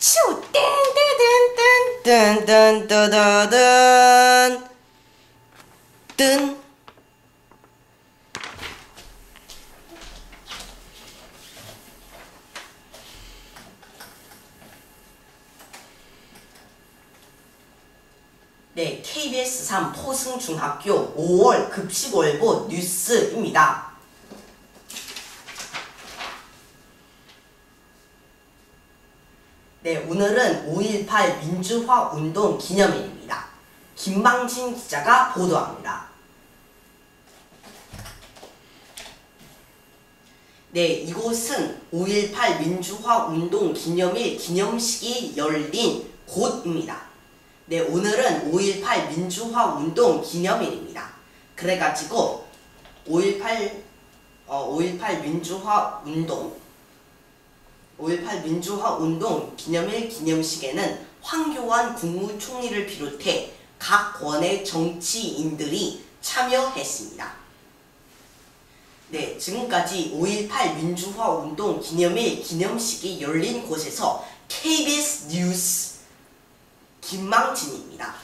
슈 뜬뜨뜬뜬뜬뜬뜬뜬 뜬 네, KBS 3 포승중학교 5월 급식월보 뉴스입니다. 네, 오늘은 5.18 민주화운동 기념일입니다. 김방진 기자가 보도합니다. 네, 이곳은 5.18 민주화운동 기념일 기념식이 열린 곳입니다. 네, 오늘은 5.18 민주화운동 기념일입니다. 그래가지고 5.18 민주화운동 기념일 기념식에는 황교안 국무총리를 비롯해 각 권의 정치인들이 참여했습니다. 네, 지금까지 5.18 민주화운동 기념일 기념식이 열린 곳에서 KBS 뉴스 김망진입니다.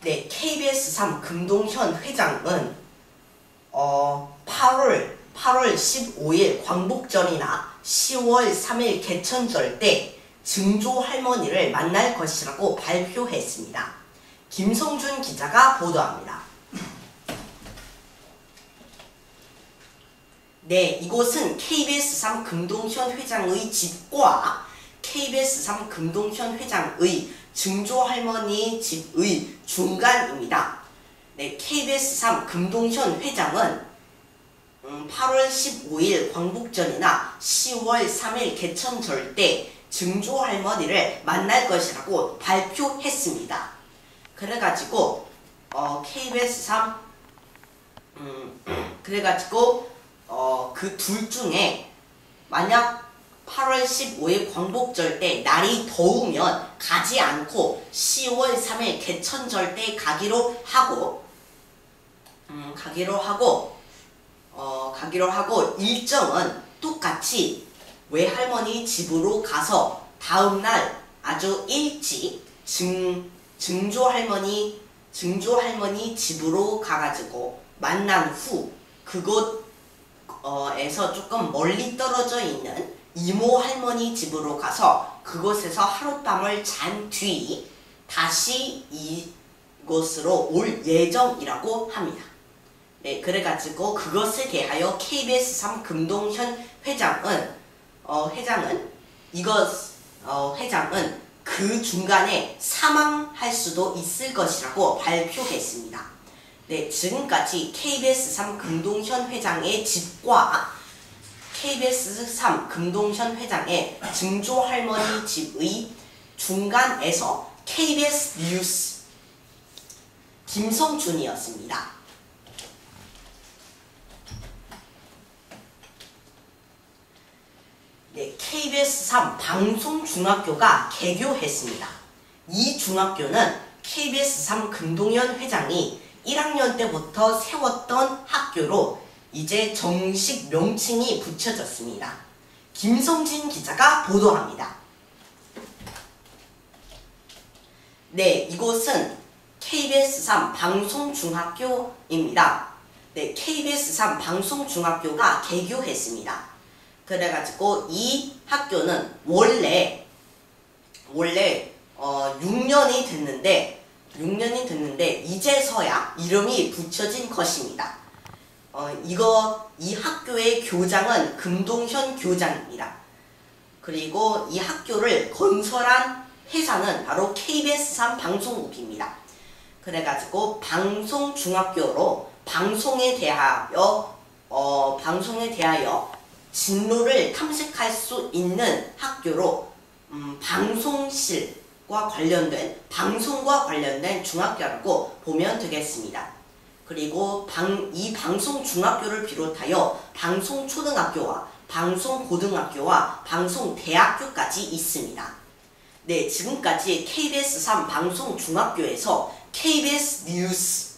네, KBS 3 금동현 회장은 8월 15일 광복절이나 10월 3일 개천절 때 증조 할머니를 만날 것이라고 발표했습니다. 김성준 기자가 보도합니다. 네, 이곳은 KBS 3 금동현 회장의 집과 KBS 3 금동현 회장의 증조 할머니 집의 중간입니다. 네, KBS 3 금동현 회장은 8월 15일 광복절이나 10월 3일 개천절 때 증조 할머니를 만날 것이라고 발표했습니다. 그래가지고 KBS 3 그 둘 중에 만약 8월 15일 광복절 때 날이 더우면 가지 않고 10월 3일 개천절 때 가기로 하고 일정은 똑같이 외할머니 집으로 가서 다음날 아주 일찍 증조 할머니 집으로 가가지고 만난 후 그곳에서 조금 멀리 떨어져 있는 이모 할머니 집으로 가서 그곳에서 하룻밤을 잔 뒤 다시 이곳으로 올 예정이라고 합니다. 네, 그래가지고 그것에 대하여 KBS 3 금동현 회장은 그 중간에 사망할 수도 있을 것이라고 발표했습니다. 네, 지금까지 KBS 3 금동현 회장의 집과 KBS 3 금동현 회장의 증조 할머니 집의 중간에서 KBS 뉴스 김성준이었습니다. 네, KBS 3 방송중학교가 개교했습니다. 이 중학교는 KBS 3 금동현 회장이 1학년 때부터 세웠던 학교로 이제 정식 명칭이 붙여졌습니다. 김성진 기자가 보도합니다. 네, 이곳은 KBS 3 방송중학교입니다. 네, KBS 3 방송중학교가 개교했습니다. 그래가지고 이 학교는 원래 6년이 됐는데 이제서야 이름이 붙여진 것입니다. 이 학교의 교장은 금동현 교장입니다. 그리고 이 학교를 건설한 회사는 바로 KBS 3 방송국입니다. 그래가지고 방송중학교로 방송에 대하여 진로를 탐색할 수 있는 학교로 방송과 관련된 중학교라고 보면 되겠습니다. 그리고 이 방송중학교를 비롯하여 방송초등학교와 방송고등학교와 방송대학교까지 있습니다. 네, 지금까지 KBS 3 방송중학교에서 KBS 뉴스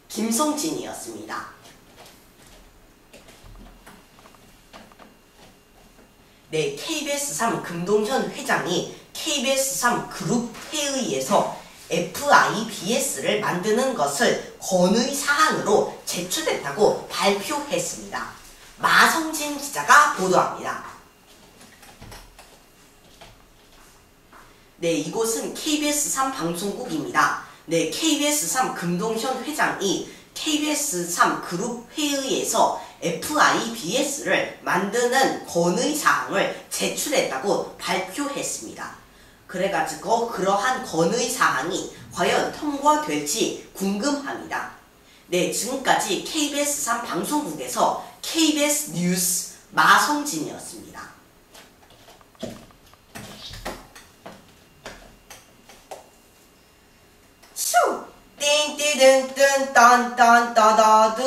김성진이었습니다. 네, KBS3 금동현 회장이 KBS3 그룹 회의에서 FIBS를 만드는 것을 권의 사항으로 제출했다고 발표했습니다. 마성진 기자가 보도합니다. 네, 이곳은 KBS3 방송국입니다. 네, KBS3 금동현 회장이 KBS3 그룹 회의에서 FIBS를 만드는 권의사항을 제출했다고 발표했습니다. 그래가지고 그러한 권의사항이 과연 통과될지 궁금합니다. 네, 지금까지 KBS3 방송국에서 KBS 뉴스 마성진이었습니다. 띵띠든뜬 딴딴따다든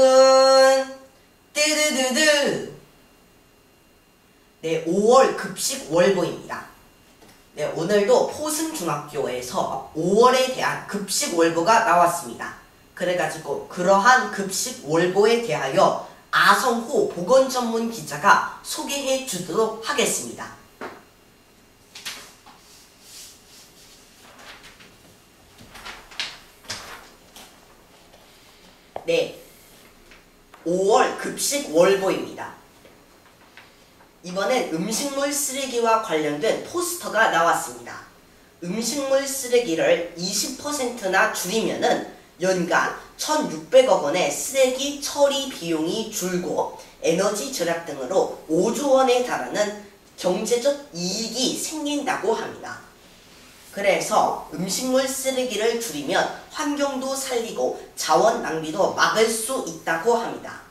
띠드드드. 네, 5월 급식 월보입니다. 네, 오늘도 포승중학교에서 5월에 대한 급식 월보가 나왔습니다. 그래가지고 그러한 급식 월보에 대하여 아성호 보건전문 기자가 소개해 주도록 하겠습니다. 네, 5월 급식 월보입니다. 이번엔 음식물 쓰레기와 관련된 포스터가 나왔습니다. 음식물 쓰레기를 20%나 줄이면은 연간 1,600억 원의 쓰레기 처리 비용이 줄고 에너지 절약 등으로 5조 원에 달하는 경제적 이익이 생긴다고 합니다. 그래서 음식물 쓰레기를 줄이면 환경도 살리고 자원 낭비도 막을 수 있다고 합니다.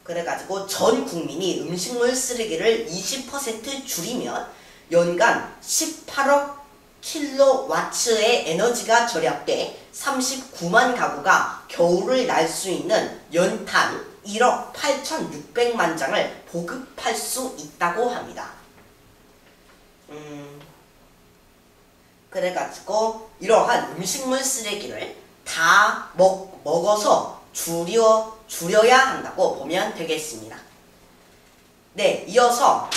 그래가지고 전 국민이 음식물 쓰레기를 20% 줄이면 연간 18억 킬로와트의 에너지가 절약돼 39만 가구가 겨울을 날 수 있는 연탄 1억 8,600만 장을 보급할 수 있다고 합니다. 그래가지고 이러한 음식물 쓰레기를 다 먹어서 줄여야 한다고 보면 되겠습니다. 네, 이어서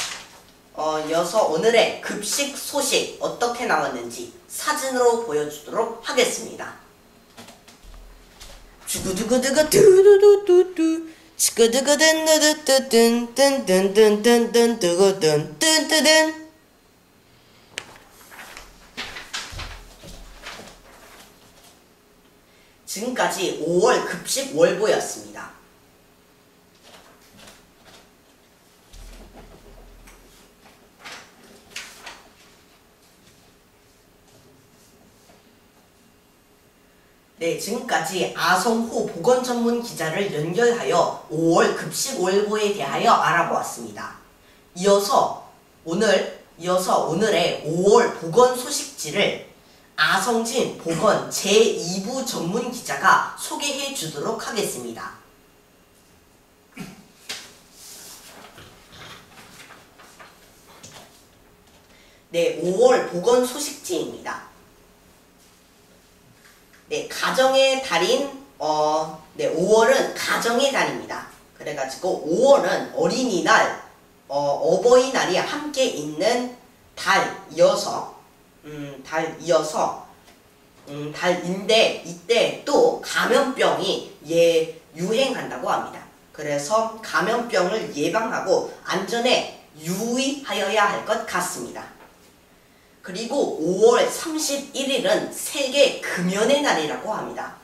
오늘의 급식 소식 어떻게 나왔는지 사진으로 보여주도록 하겠습니다. 주구두구두구두두두두두 치구두구든두두두든든든든든든두구든든든든. 지금까지 5월 급식 월보였습니다. 네, 지금까지 아성호 보건전문 기자를 연결하여 5월 급식 월보에 대하여 알아보았습니다. 이어서 오늘의 5월 보건 소식지를 아성진 보건 제2부 전문 기자가 소개해 주도록 하겠습니다. 네, 5월 보건 소식지입니다. 네, 가정의 달인, 5월은 가정의 달입니다. 그래가지고 5월은 어린이날, 어버이날이 함께 있는 달인데 이때 또 감염병이 유행한다고 합니다. 그래서 감염병을 예방하고 안전에 유의하여야 할 것 같습니다. 그리고 5월 31일은 세계 금연의 날이라고 합니다.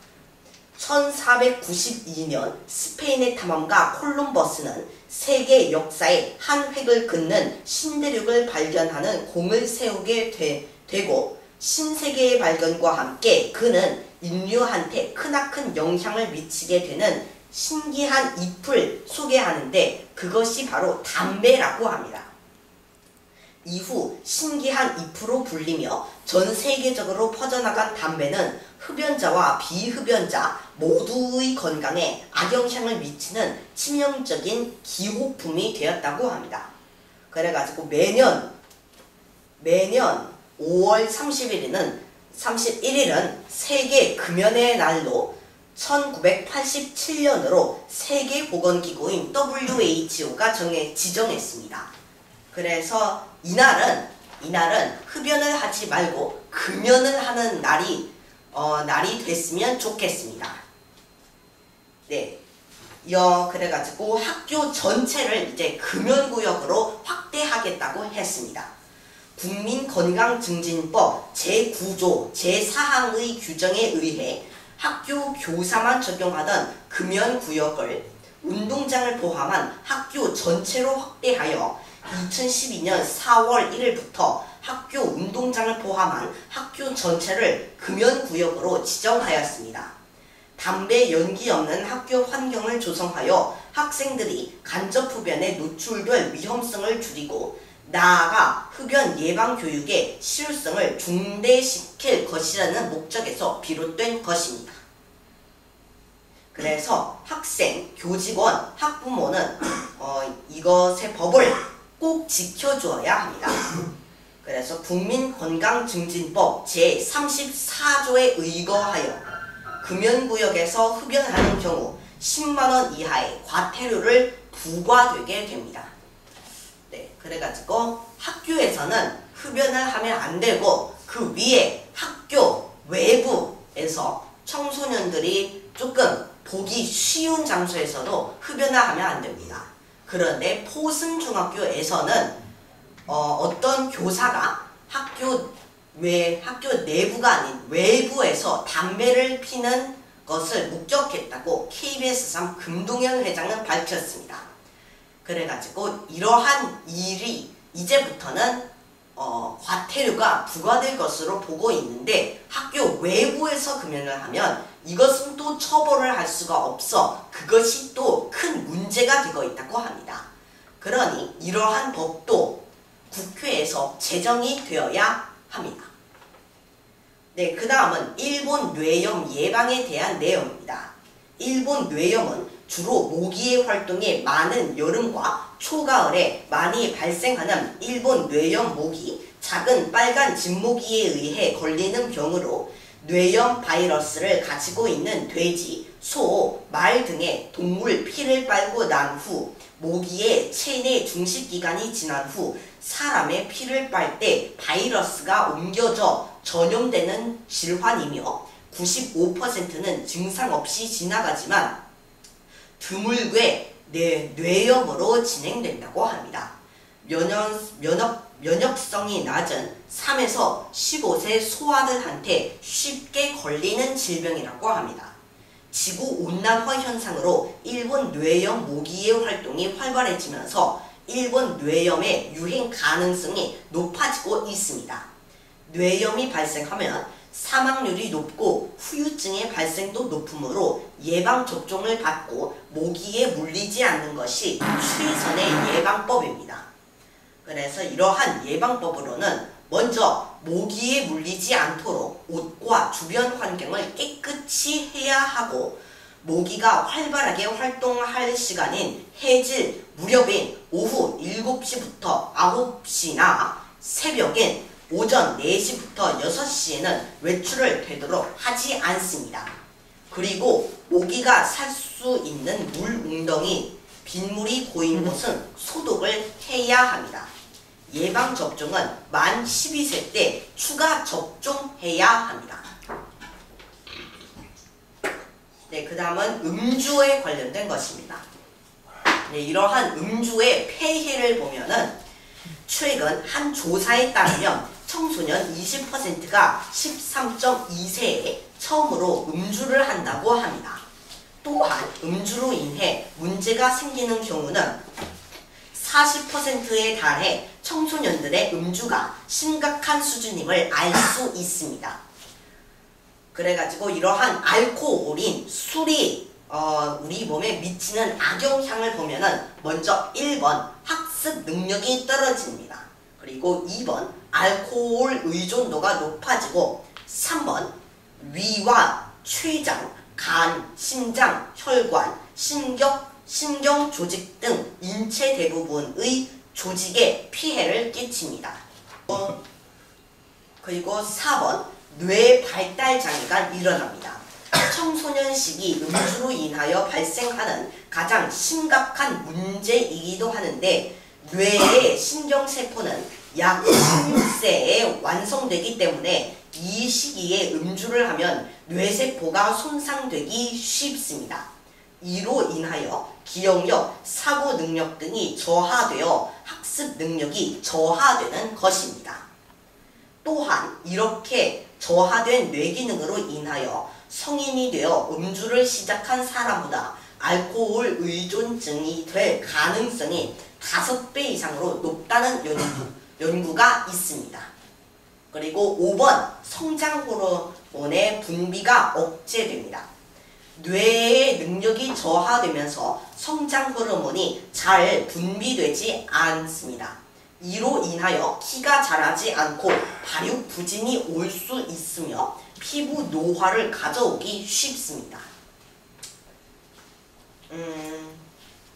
1492년 스페인의 탐험가 콜럼버스는 세계 역사의 한 획을 긋는 신대륙을 발견하는 공을 세우게 되고 신세계의 발견과 함께 그는 인류한테 크나큰 영향을 미치게 되는 신기한 잎을 소개하는데 그것이 바로 담배라고 합니다. 이후 신기한 잎으로 불리며 전 세계적으로 퍼져나간 담배는 흡연자와 비흡연자 모두의 건강에 악영향을 미치는 치명적인 기호품이 되었다고 합니다. 그래가지고 매년 5월 31일은 세계 금연의 날로 1987년으로 세계보건기구인 WHO가 지정했습니다. 그래서 이날은 흡연을 하지 말고 금연을 하는 날이 됐으면 좋겠습니다. 네. 그래가지고 학교 전체를 이제 금연구역으로 확대하겠다고 했습니다. 국민건강증진법 제9조 제4항의 규정에 의해 학교 교사만 적용하던 금연구역을 운동장을 포함한 학교 전체로 확대하여 2012년 4월 1일부터 학교 운동장을 포함한 학교 전체를 금연구역으로 지정하였습니다. 담배 연기 없는 학교 환경을 조성하여 학생들이 간접 흡연에 노출될 위험성을 줄이고 나아가 흡연 예방 교육의 실효성을 증대시킬 것이라는 목적에서 비롯된 것입니다. 그래서 학생, 교직원, 학부모는 이것의 법을 꼭 지켜주어야 합니다. 그래서 국민건강증진법 제34조에 의거하여 금연구역에서 흡연하는 경우 10만원 이하의 과태료를 부과되게 됩니다. 네, 그래가지고 학교에서는 흡연을 하면 안 되고 그 위에 학교 외부에서 청소년들이 조금 보기 쉬운 장소에서도 흡연을 하면 안 됩니다. 그런데 포승중학교에서는 어떤 교사가 학교 내부가 아닌 외부에서 담배를 피는 것을 목격했다고 KBS3 금동현 회장은 밝혔습니다. 그래가지고 이러한 일이 이제부터는 과태료가 부과될 것으로 보고 있는데 학교 외부에서 금연을 하면 이것은 또 처벌을 할 수가 없어 그것이 또 큰 문제가 되고 있다고 합니다. 그러니 이러한 법도 국회에서 제정이 되어야 합니다. 네, 그 다음은 일본 뇌염 예방에 대한 내용입니다. 일본 뇌염은 주로 모기의 활동이 많은 여름과 초가을에 많이 발생하는 일본 뇌염 모기, 작은 빨간 진모기에 의해 걸리는 병으로 뇌염 바이러스를 가지고 있는 돼지, 소, 말 등의 동물 피를 빨고 난 후 모기의 체내 중식기간이 지난 후 사람의 피를 빨 때 바이러스가 옮겨져 전염되는 질환이며 95%는 증상 없이 지나가지만 드물게 뇌염으로 진행된다고 합니다. 면역성이 낮은 3에서 15세 소아들한테 쉽게 걸리는 질병이라고 합니다. 지구온난화 현상으로 일본 뇌염 모기의 활동이 활발해지면서 일본 뇌염의 유행 가능성이 높아지고 있습니다. 뇌염이 발생하면 사망률이 높고 후유증의 발생도 높으므로 예방접종을 받고 모기에 물리지 않는 것이 최선의 예방법입니다. 그래서 이러한 예방법으로는 먼저 모기에 물리지 않도록 옷과 주변 환경을 깨끗이 해야 하고 모기가 활발하게 활동할 시간인 해질 무렵인 오후 7시부터 9시나 새벽인 오전 4시부터 6시에는 외출을 되도록 하지 않습니다. 그리고 모기가 살 수 있는 물 웅덩이, 빗물이 고인 곳은 소독을 해야 합니다. 예방접종은 만 12세 때 추가 접종해야 합니다. 네, 그 다음은 음주에 관련된 것입니다. 네, 이러한 음주의 폐해를 보면은 최근 한 조사에 따르면 청소년 20%가 13.2세에 처음으로 음주를 한다고 합니다. 또한 음주로 인해 문제가 생기는 경우는 40%에 달해 청소년들의 음주가 심각한 수준임을 알 수 있습니다. 그래가지고 이러한 알코올인 술이 우리 몸에 미치는 악영향을 보면은 먼저 1번 학습 능력이 떨어집니다. 그리고 2번 알코올 의존도가 높아지고 3번 위와 췌장, 간, 심장, 혈관, 신경 조직 등 인체 대부분의 조직에 피해를 끼칩니다. 그리고 4번 뇌 발달 장애가 일어납니다. 청소년 시기 음주로 인하여 발생하는 가장 심각한 문제이기도 하는데 뇌의 신경세포는 약 16세에 완성되기 때문에 이 시기에 음주를 하면 뇌세포가 손상되기 쉽습니다. 이로 인하여 기억력, 사고 능력 등이 저하되어 학습 능력이 저하되는 것입니다. 또한 이렇게 저하된 뇌기능으로 인하여 성인이 되어 음주를 시작한 사람보다 알코올 의존증이 될 가능성이 5배 이상으로 높다는 연구가 있습니다. 그리고 5번 성장 호르몬의 분비가 억제됩니다. 뇌의 능력이 저하되면서 성장 호르몬이 잘 분비되지 않습니다. 이로 인하여 키가 자라지 않고 발육 부진이 올 수 있으며 피부 노화를 가져오기 쉽습니다.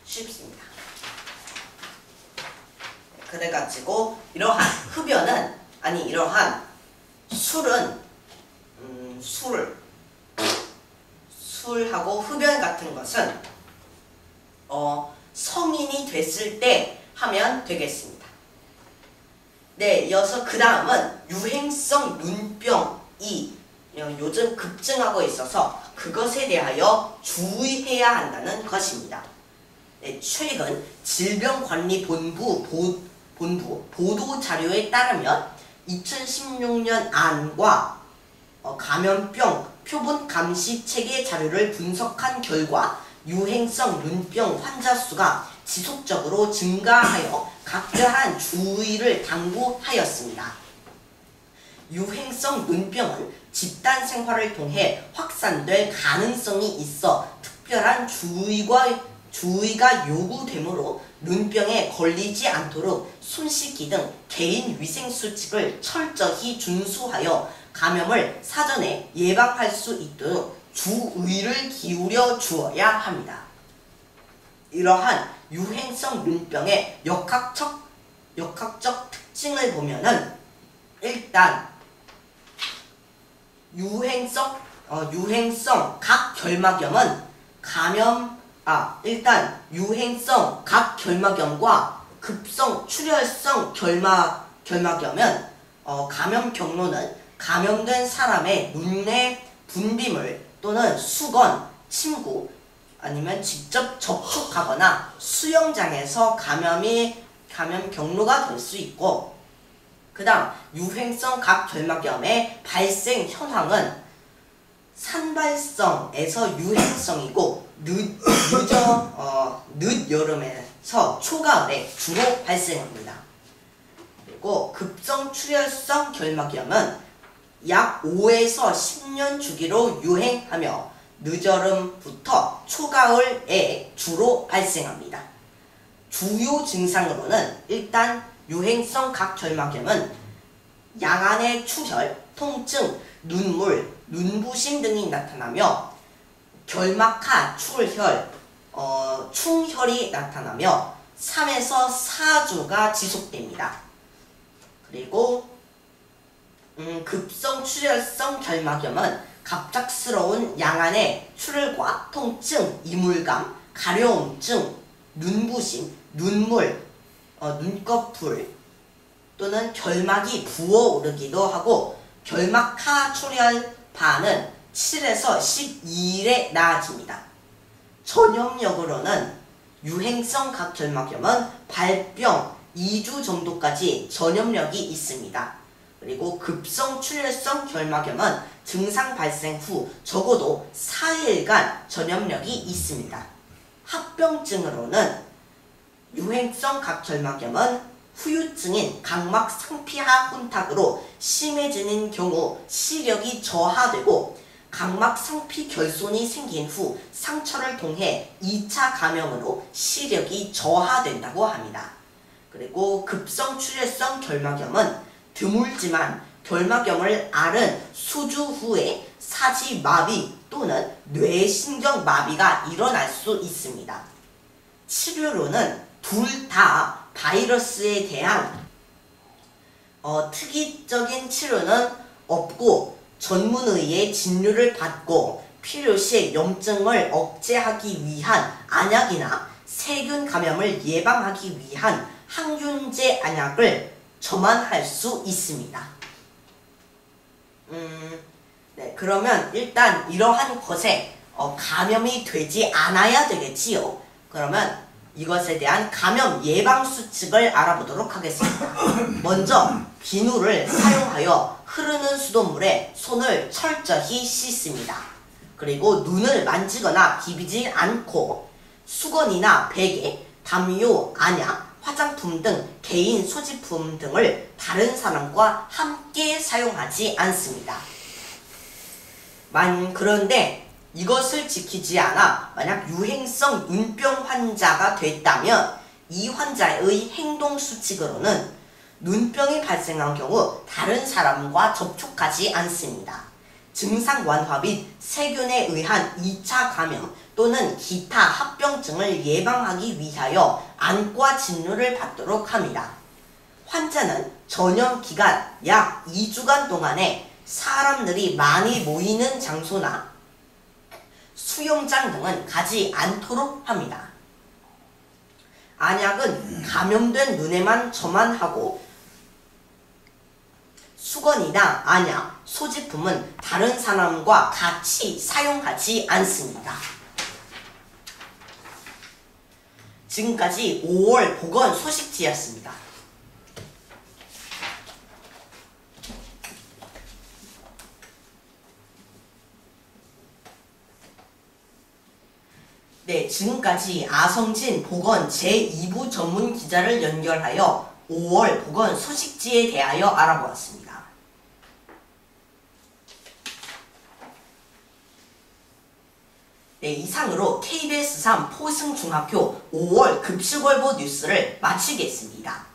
쉽습니다. 그래가지고 이러한 흡연은 이러한 술은 술하고 흡연 같은 것은 성인이 됐을 때 하면 되겠습니다. 네, 이어서 그 다음은 유행성 눈병이 요즘 급증하고 있어서 그것에 대하여 주의해야 한다는 것입니다. 네, 최근 질병관리본부 보도 자료에 따르면 2016년 안과 감염병 표본 감시 체계 자료를 분석한 결과 유행성 눈병 환자 수가 지속적으로 증가하여 각별한 주의를 당부하였습니다. 유행성 눈병은 집단 생활을 통해 확산될 가능성이 있어 특별한 주의가 요구되므로 눈병에 걸리지 않도록 손 씻기 등 개인 위생 수칙을 철저히 준수하여 감염을 사전에 예방할 수 있도록 주의를 기울여 주어야 합니다. 이러한 유행성 눈병의 역학적 특징을 보면은 일단 유행성 각결막염은 일단 유행성 각결막염과 급성 출혈성 결막염은 감염 경로는 감염된 사람의 눈의 분비물 또는 수건, 침구 아니면 직접 접촉하거나 수영장에서 감염 경로가 될 수 있고, 그 다음 유행성 각결막염의 발생 현황은 산발성에서 유행성이고 늦 여름에서 초가을에 주로 발생합니다. 그리고 급성 출혈성 결막염은 약 5에서 10년 주기로 유행하며 늦여름부터 초가을에 주로 발생합니다. 주요 증상으로는 일단 유행성 각결막염은 양안의 출혈, 통증, 눈물, 눈부심 등이 나타나며 결막하 출혈, 충혈이 나타나며 3에서 4주가 지속됩니다. 그리고 급성 출혈성 결막염은 갑작스러운 양안의 출혈과 통증, 이물감, 가려움증, 눈부심, 눈물, 눈꺼풀 또는 결막이 부어오르기도 하고 결막하 출혈파는 7에서 12일에 나아집니다. 전염력으로는 유행성 각결막염은 발병 2주 정도까지 전염력이 있습니다. 그리고 급성 출혈성 결막염은 증상 발생 후 적어도 4일간 전염력이 있습니다. 합병증으로는 유행성 각결막염은 후유증인 각막 상피하 혼탁으로 심해지는 경우 시력이 저하되고 각막 상피 결손이 생긴 후 상처를 통해 2차 감염으로 시력이 저하된다고 합니다. 그리고 급성 출혈성 결막염은 드물지만 결막염을 앓은 수주 후에 사지마비 또는 뇌신경마비가 일어날 수 있습니다. 치료로는 둘 다 바이러스에 대한 특이적인 치료는 없고 전문의의 진료를 받고 필요시 염증을 억제하기 위한 안약이나 세균 감염을 예방하기 위한 항균제 안약을 저만할 수 있습니다. 네, 그러면 일단 이러한 것에 감염이 되지 않아야 되겠지요. 그러면 이것에 대한 감염 예방 수칙을 알아보도록 하겠습니다. 먼저 비누를 사용하여 흐르는 수돗물에 손을 철저히 씻습니다. 그리고 눈을 만지거나 비비지 않고 수건이나 베개, 담요, 안약, 화장품 등 개인 소지품 등을 다른 사람과 함께 사용하지 않습니다. 그런데 이것을 지키지 않아 만약 유행성 눈병 환자가 됐다면 이 환자의 행동 수칙으로는 눈병이 발생한 경우 다른 사람과 접촉하지 않습니다. 증상 완화 및 세균에 의한 2차 감염 또는 기타 합병증을 예방하기 위하여 안과 진료를 받도록 합니다. 환자는 전염 기간 약 2주간 동안에 사람들이 많이 모이는 장소나 수영장 등은 가지 않도록 합니다. 안약은 감염된 눈에만 저만하고 수건이나 안약, 소지품은 다른 사람과 같이 사용하지 않습니다. 지금까지 5월 보건 소식지였습니다. 네, 지금까지 아성진 보건 제2부 전문 기자를 연결하여 5월 보건 소식지에 대하여 알아보았습니다. 네, 이상으로 KBS3 포승중학교 5월 급식월보 뉴스를 마치겠습니다.